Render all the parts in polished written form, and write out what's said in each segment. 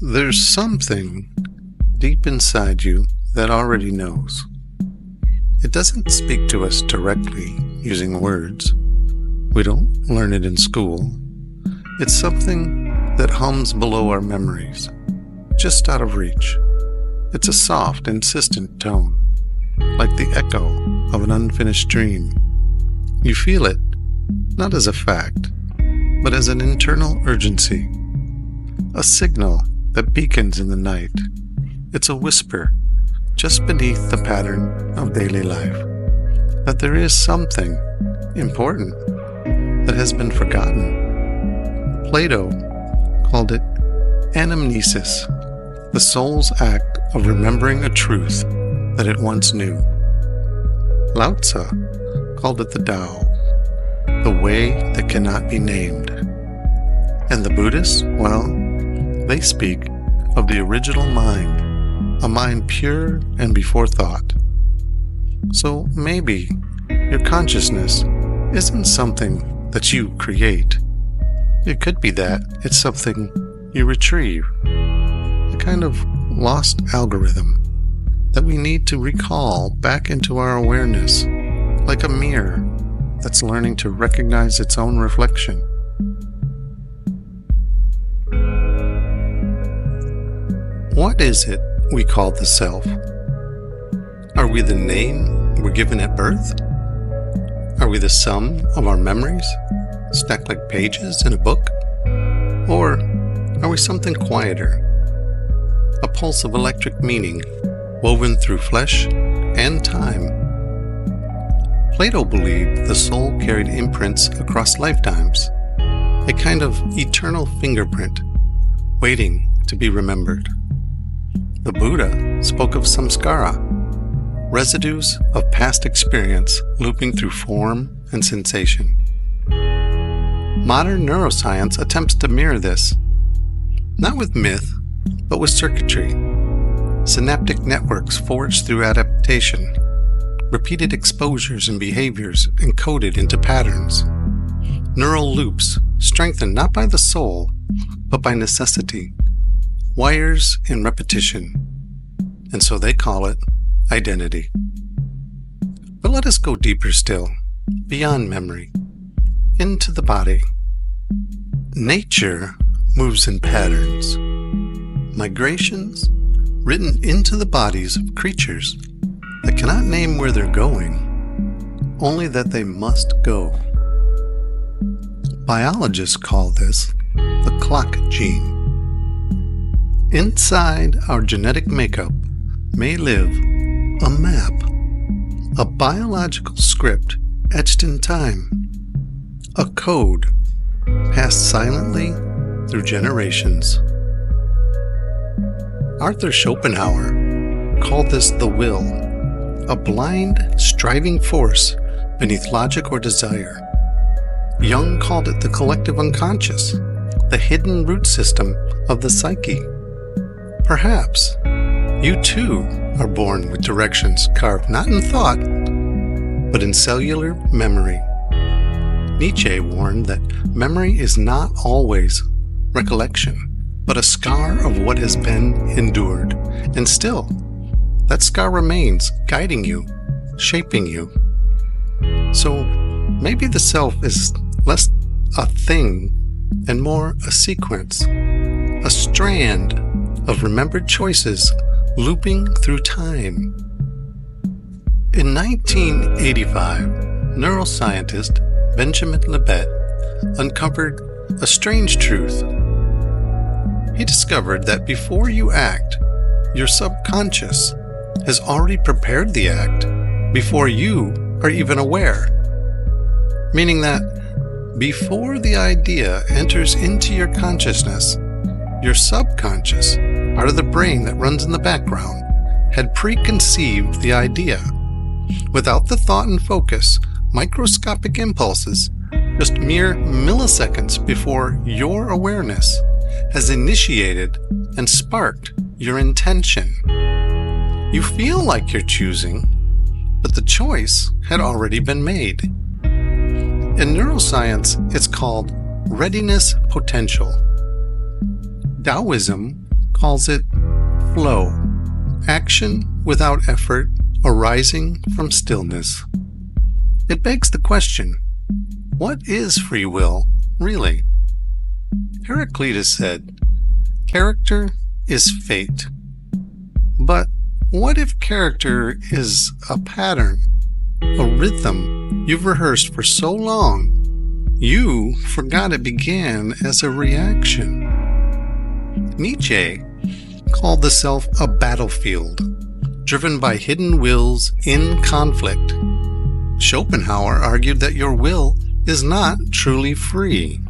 There's something deep inside you that already knows. It doesn't speak to us directly using words. We don't learn it in school. It's something that hums below our memories, just out of reach. It's a soft, insistent tone, like the echo of an unfinished dream. You feel it, not as a fact, but as an internal urgency, a signal that beacons in the night. It's a whisper just beneath the pattern of daily life, that there is something important that has been forgotten. Plato called it anamnesis, the soul's act of remembering a truth that it once knew. Lao Tzu called it the Tao, the way that cannot be named. And the Buddhists, well, they speak of the original mind, a mind pure and before thought. So maybe your consciousness isn't something that you create. It could be that it's something you retrieve, a kind of lost algorithm that we need to recall back into our awareness, like a mirror that's learning to recognize its own reflection. What is it we call the self? Are we the name we're given at birth? Are we the sum of our memories, stacked like pages in a book? Or are we something quieter, a pulse of electric meaning woven through flesh and time? Plato believed the soul carried imprints across lifetimes, a kind of eternal fingerprint, waiting to be remembered. The Buddha spoke of samskara, residues of past experience looping through form and sensation. Modern neuroscience attempts to mirror this, not with myth, but with circuitry, synaptic networks forged through adaptation, repeated exposures and behaviors encoded into patterns, neural loops strengthened not by the soul, but by necessity, wires in repetition, and so they call it identity. But let us go deeper still, beyond memory, into the body. Nature moves in patterns, migrations written into the bodies of creatures that cannot name where they're going, only that they must go. Biologists call this the clock gene. Inside our genetic makeup may live a map, a biological script etched in time, a code passed silently through generations. Arthur Schopenhauer called this the will, a blind, striving force beneath logic or desire. Jung called it the collective unconscious, the hidden root system of the psyche. Perhaps you too are born with directions carved not in thought, but in cellular memory. Nietzsche warned that memory is not always recollection, but a scar of what has been endured. And still, that scar remains, guiding you, shaping you. So maybe the self is less a thing and more a sequence, a strand of remembered choices looping through time. In 1985, neuroscientist Benjamin Libet uncovered a strange truth. He discovered that before you act, your subconscious has already prepared the act before you are even aware. Meaning that before the idea enters into your consciousness, your subconscious, part of the brain that runs in the background, had preconceived the idea. Without the thought and focus, microscopic impulses, just mere milliseconds before your awareness, has initiated and sparked your intention. You feel like you're choosing, but the choice had already been made. In neuroscience, it's called readiness potential. Taoism calls it flow, action without effort arising from stillness. It begs the question, what is free will, really? Heraclitus said, character is fate. But what if character is a pattern, a rhythm you've rehearsed for so long, you forgot it began as a reaction? Nietzsche called the self a battlefield, driven by hidden wills in conflict. Schopenhauer argued that your will is not truly free,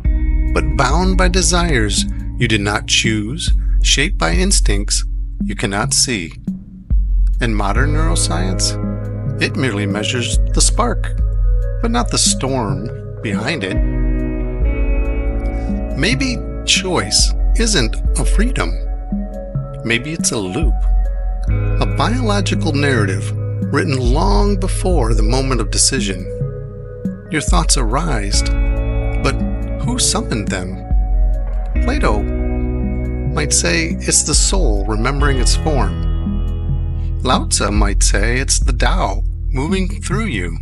but bound by desires you did not choose, shaped by instincts you cannot see. In modern neuroscience, it merely measures the spark, but not the storm behind it. Maybe choice isn't a freedom. Maybe it's a loop, a biological narrative written long before the moment of decision. Your thoughts arise, but who summoned them? Plato might say it's the soul remembering its form. Lao Tzu might say it's the Tao moving through you.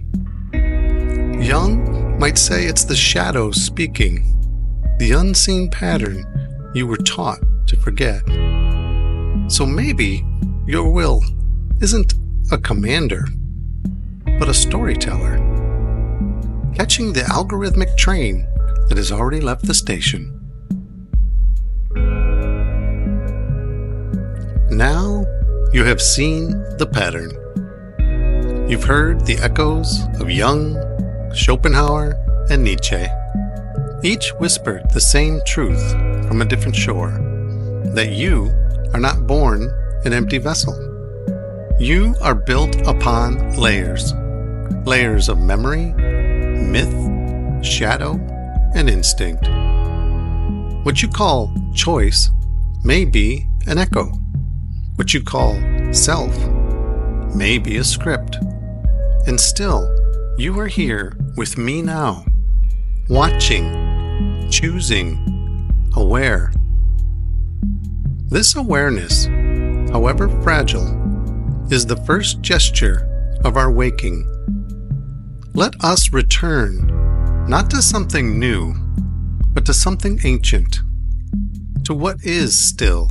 Jung might say it's the shadows speaking, the unseen pattern you were taught to forget. So maybe your will isn't a commander, but a storyteller, catching the algorithmic train that has already left the station. Now you have seen the pattern. You've heard the echoes of Jung, Schopenhauer, and Nietzsche. Each whispered the same truth from a different shore, that you are not born an empty vessel. You are built upon layers of memory, myth, shadow, and instinct. What you call choice may be an echo. What you call self may be a script. And still, you are here with me now, watching, choosing, aware. This awareness, however fragile, is the first gesture of our waking. Let us return, not to something new, but to something ancient, to what is still,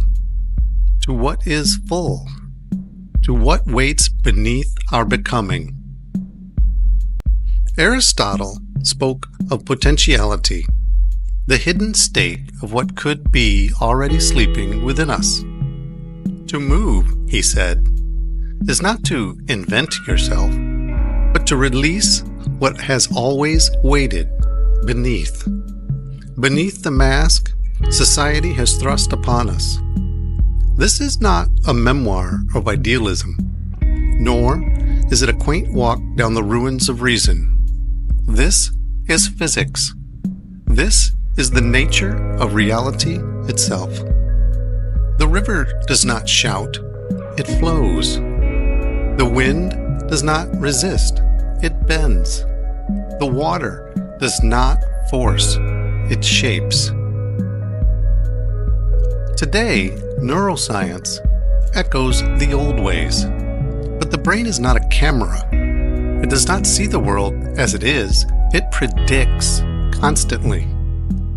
to what is full, to what waits beneath our becoming. Aristotle spoke of potentiality, the hidden state of what could be already sleeping within us. To move, he said, is not to invent yourself, but to release what has always waited beneath. Beneath the mask society has thrust upon us. This is not a memoir of idealism, nor is it a quaint walk down the ruins of reason. This is physics. This is the nature of reality itself. The river does not shout, it flows. The wind does not resist, it bends. The water does not force, it shapes. Today, neuroscience echoes the old ways, but the brain is not a camera. It does not see the world as it is, it predicts constantly.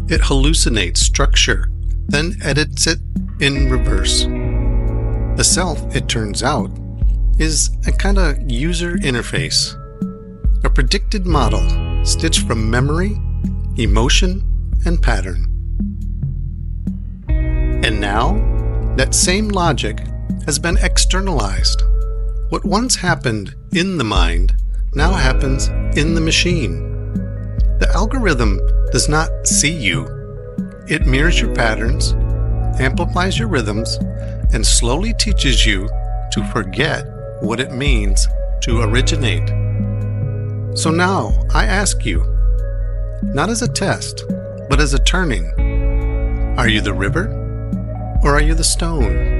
It hallucinates structure, then edits it in reverse. The self, it turns out, is a kind of user interface, a predicted model stitched from memory, emotion, and pattern. And now, that same logic has been externalized. What once happened in the mind now happens in the machine. The algorithm does not see you. It mirrors your patterns, amplifies your rhythms, and slowly teaches you to forget what it means to originate. So now I ask you, not as a test, but as a turning, are you the river or are you the stone?